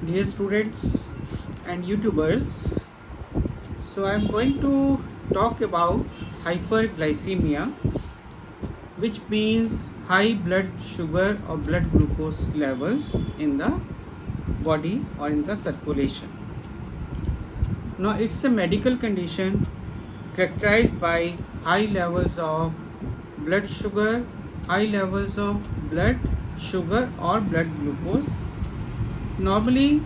Dear students and YouTubers, so I am going to talk about hyperglycemia, which means high blood sugar or blood glucose levels in the body or in the circulation. Now, it's a medical condition characterized by high levels of blood sugar, high levels of blood sugar or blood glucose. Normally,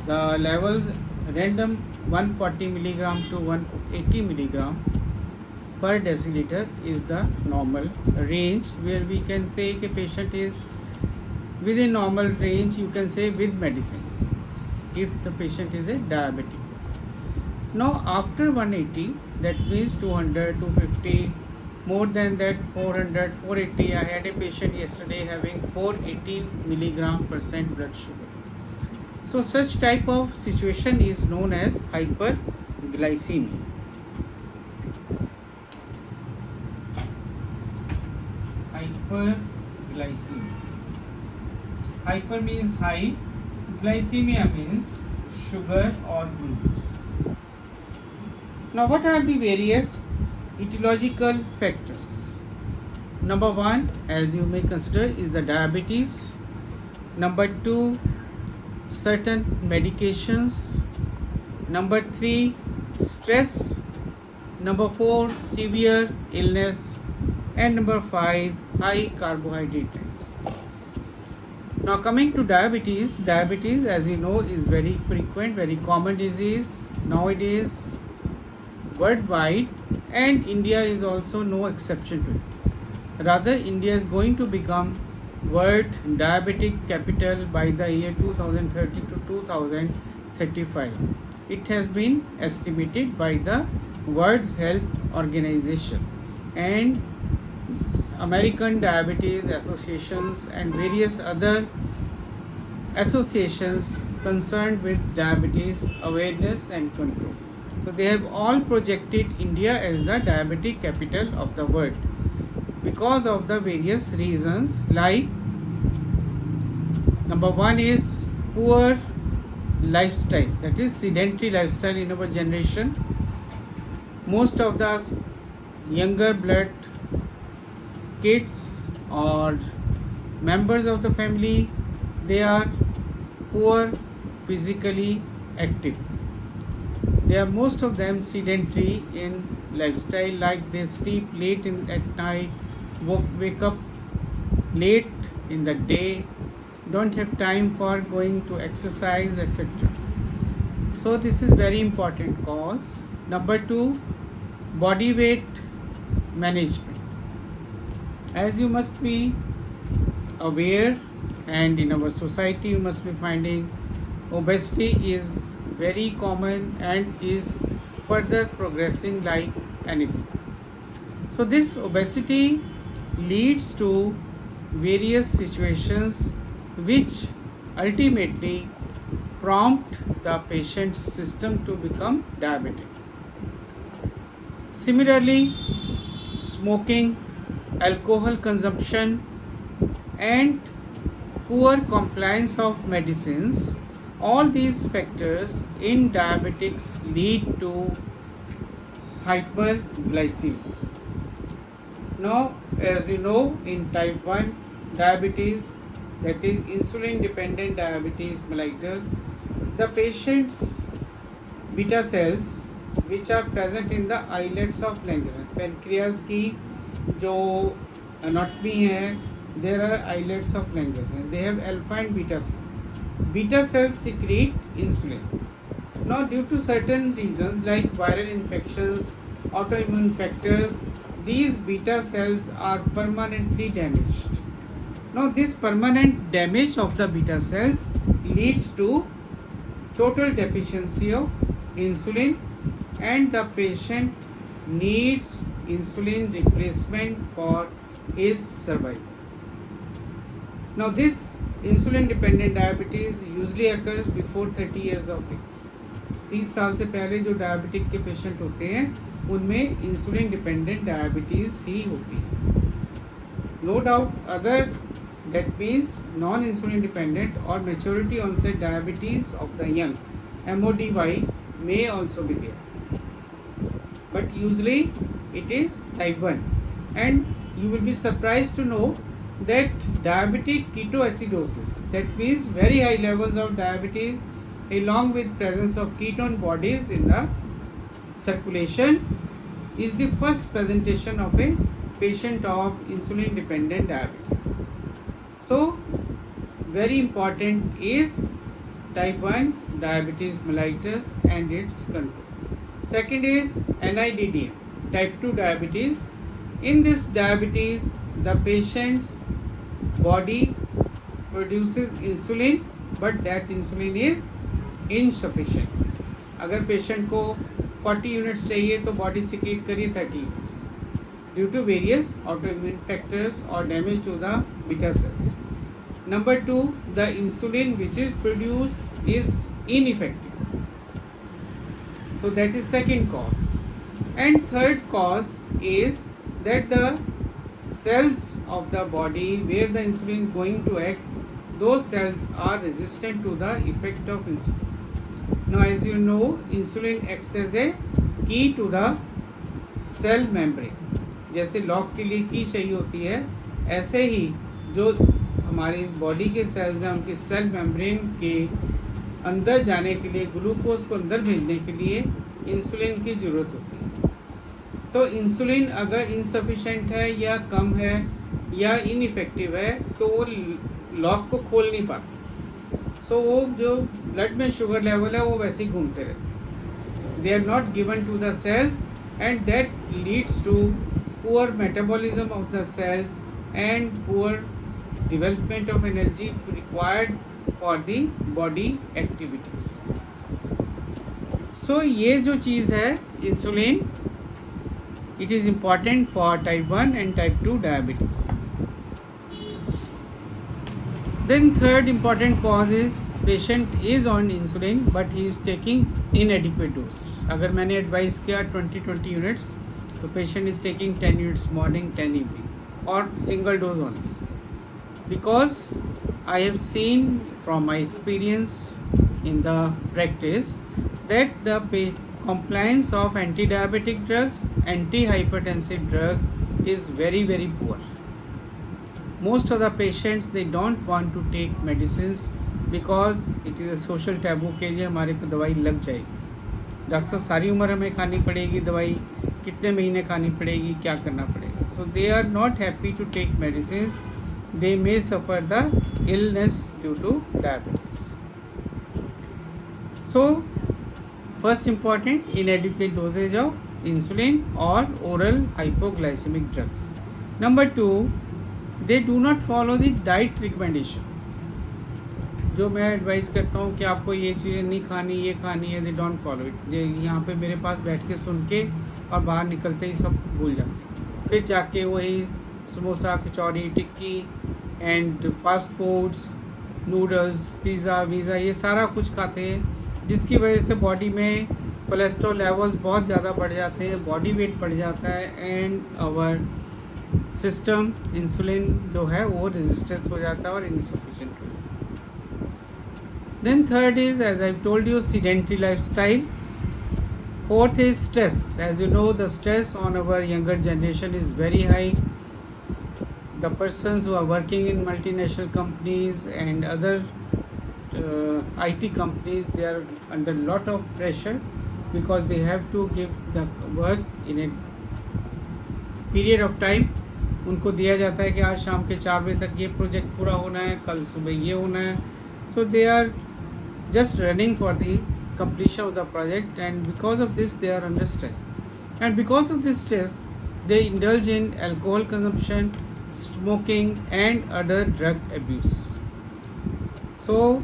the levels random 140 milligram to 180 milligram per deciliter is the normal range, where we can say a patient is within normal range, you can say with medicine, if the patient is a diabetic. Now after 180, that means 200, 250, more than that 400, 480. I had a patient yesterday having 480 milligram percent blood sugar. So such type of situation is known as hyperglycemia. Hyperglycemia. Hyper means high, glycemia means sugar or glucose. Now what are the various etiological factors? Number one, as you may consider, is the diabetes. Number two, certain medications. Number three, stress. Number four, severe illness. And number five, high carbohydrate types. Now coming to diabetes, diabetes as you know is very frequent, very common disease nowadays worldwide, and India is also no exception to it. Rather, India is going to become world diabetic capital by the year 2030 to 2035. It has been estimated by the World Health Organization and American Diabetes Associations and various other associations concerned with diabetes awareness and control. So they have all projected India as the diabetic capital of the world because of the various reasons, like number one is poor lifestyle, that is sedentary lifestyle in our generation. Most of the younger blood kids or members of the family, they are poor physically active. They are most of them sedentary in lifestyle, like they sleep late at night, wake up late in the day, don't have time for going to exercise, etc. So this is very important cause. Number two, body weight management. As you must be aware, and in our society you must be finding obesity is very common and is further progressing like anything. So this obesity leads to various situations which ultimately prompt the patient's system to become diabetic. Similarly, smoking, alcohol consumption and poor compliance of medicines, all these factors in diabetics lead to hyperglycemia. Now, as you know, in type 1 diabetes, that is insulin dependent diabetes mellitus, the patient's beta cells which are present in the islets of Langerhans, pancreas की जो anatomy है, there are islets of Langerhans, they have alpha and beta cells. Beta cells secrete insulin. Now due to certain reasons like viral infections, autoimmune factors, these beta cells are permanently damaged. Now this permanent damage of the beta cells leads to total deficiency of insulin, and the patient needs insulin replacement for his survival. Now this insulin dependent diabetes usually occurs before 30 years of age. 30 साल से पहले जो diabetic के patient होते हैं उनमें insulin dependent diabetes ही होती है. No doubt other that means non-insulin dependent or maturity onset diabetes of the young, MODY, may also be there. But usually it is type 1. And you will be surprised to know that diabetic ketoacidosis, that means very high levels of diabetes along with presence of ketone bodies in the circulation, is the first presentation of a patient of insulin dependent diabetes. So very important is type 1 diabetes mellitus and its control. Second is NIDDM, type 2 diabetes. In this diabetes, the patient's body produces insulin, but that insulin is insufficient. अगर patient को 40 units चाहिए तो body secrete करिए 30 units due to various autoimmune factors और damage to the beta cells. Number 2, the insulin which is produced is ineffective. So that is second cause. And third cause is that the cells of the body where the insulin is going to act, those cells are resistant to the effect of insulin. Now as you know, insulin acts as a key to the cell membrane. जैसे lock के लिए की चाहिए होती है, ऐसे ही जो हमारी बॉडी के सेल्स हैं उनकी सेल मेम्ब्रेन के अंदर जाने के लिए, ग्लूकोज को अंदर भेजने के लिए इंसुलिन की ज़रूरत होती है. तो इंसुलिन अगर इनसफिशेंट है या कम है या इनइफेक्टिव है तो वो लॉक को खोल नहीं पाते. सो वो जो ब्लड में शुगर लेवल है वो वैसे ही घूमते रहते. They are not given to the cells and that leads to poor metabolism of the cells and poor development of energy required for the body activities. So ये जो चीज़ है insulin, it is important for type 1 and type 2 diabetes. Then third important cause is patient is on insulin but he is taking inadequate dose. अगर मैंने advice किया 20 units तो patient is taking 10 units morning 10 evening और single dose only. Because I have seen from my experience in the practice that the compliance of anti-diabetic drugs, anti-hypertensive drugs is very very poor. Most of the patients they don't want to take medicines because it is a social taboo के लिए हमारे को दवाई लग जाएगी. Doctor साहब सारी उम्र हमें खानी पड़ेगी दवाई, कितने महीने खानी पड़ेगी, क्या करना पड़ेगा. So they are not happy to take medicines. They may suffer the illness due to diabetes. So first important, inadequate dosage of insulin or oral hypoglycemic drugs. Number 2, they do not follow the diet recommendation. जो मैं advice करता हूँ कि आपको ये चीज़ें नहीं खानी, ये खानी है, they don't follow it. ये यहाँ पे मेरे पास बैठ के सुन के और बाहर निकलते ही सब भूल जाते. फिर जाके वही samosa, kachori, tikki and fast foods, noodles, pizza वीज़ा ये सारा कुछ खाते हैं, जिसकी वजह से बॉडी में कोलेस्ट्रॉल लेवल्स बहुत ज़्यादा बढ़ जाते हैं, बॉडी वेट बढ़ जाता है एंड आवर सिस्टम इंसुलिन जो है वो रेजिस्टेंस हो जाता है और इनसफिशिएंट हो जाता है. Then third is as I told you sedentary lifestyle. Fourth is stress. As you know the stress on our younger generation is very high. The persons who are working in multinational companies and other IT companies, they are under lot of pressure because they have to give the work in a period of time. उनको दिया जाता है कि आज शाम के 4 बजे तक ये प्रोजेक्ट पूरा होना है, कल सुबह ये होना है. So they are just running for the completion of the project and because of this they are under stress. And because of this stress they indulge in alcohol consumption, smoking and other drug abuse. So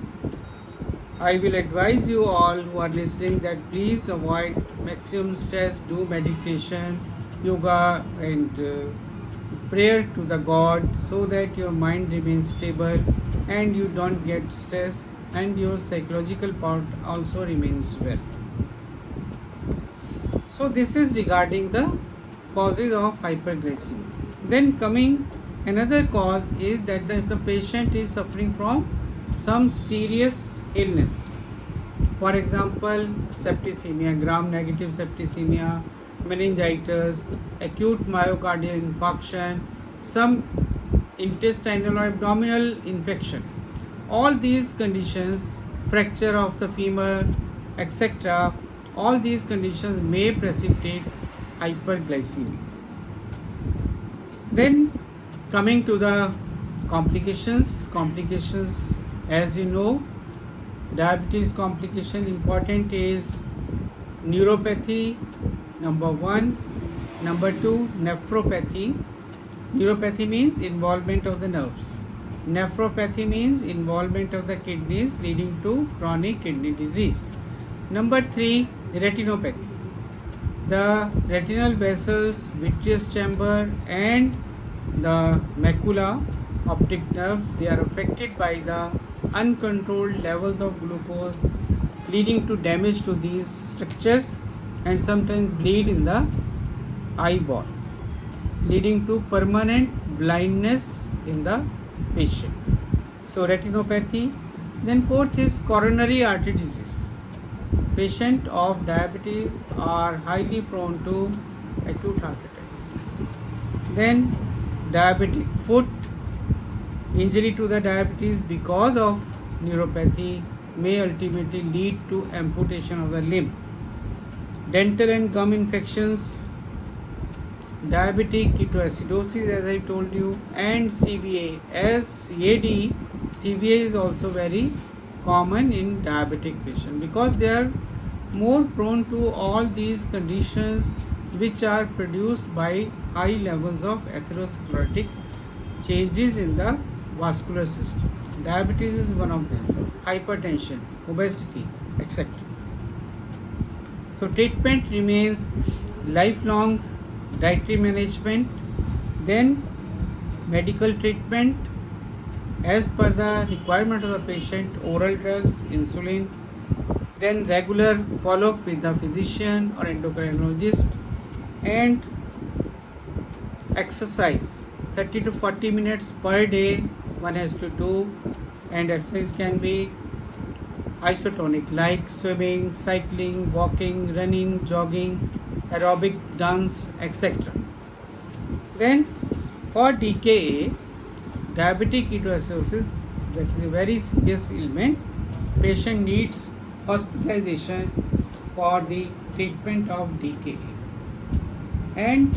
I will advise you all who are listening that please avoid maximum stress, do meditation, yoga and prayer to the God so that your mind remains stable and you don't get stressed and your psychological part also remains well. So this is regarding the causes of hyperglycemia. Then coming Another cause is that the patient is suffering from some serious illness. For example, septicemia, gram-negative septicemia, meningitis, acute myocardial infarction, some intestinal or abdominal infection. All these conditions, fracture of the femur, etc., all these conditions may precipitate hyperglycemia. Then coming to the complications, as you know, diabetes complication important is neuropathy, number 1, number 2, nephropathy. Neuropathy means involvement of the nerves. Nephropathy means involvement of the kidneys leading to chronic kidney disease. Number 3, retinopathy. The retinal vessels, vitreous chamber and the macula, optic nerve, they are affected by the uncontrolled levels of glucose, leading to damage to these structures and sometimes bleed in the eyeball, leading to permanent blindness in the patient. So retinopathy. Then fourth is coronary artery disease. Patients of diabetes are highly prone to acute heart attack. Then diabetic foot. Injury to the diabetes because of neuropathy may ultimately lead to amputation of the limb. Dental and gum infections, diabetic ketoacidosis, as I told you, and CVA. As CAD, CVA is also very common in diabetic patients because they are more prone to all these conditions which are produced by high levels of atherosclerotic changes in the vascular system. Diabetes is one of them, hypertension, obesity, etc. So treatment remains lifelong dietary management, then medical treatment as per the requirement of the patient, oral drugs, insulin, then regular follow-up with the physician or endocrinologist, and exercise 30 to 40 minutes per day one has to do, and exercise can be isotonic like swimming, cycling, walking, running, jogging, aerobic, dance, etc. Then for DKA, diabetic ketoacidosis, that is a very serious ailment, patient needs hospitalization for the treatment of DKA. And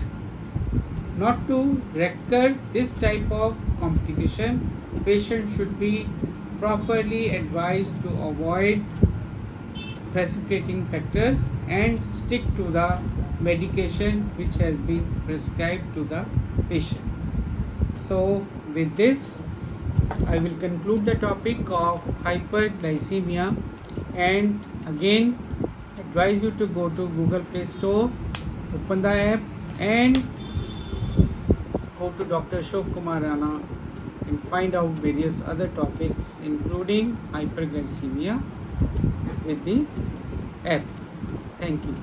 not to recur this type of complication, patient should be properly advised to avoid precipitating factors and stick to the medication which has been prescribed to the patient. So with this, I will conclude the topic of hyperglycemia, and again advise you to go to Google Play Store, open the app and go to Dr. Ashok Kumar Rana and find out various other topics including hyperglycemia with the app. Thank you.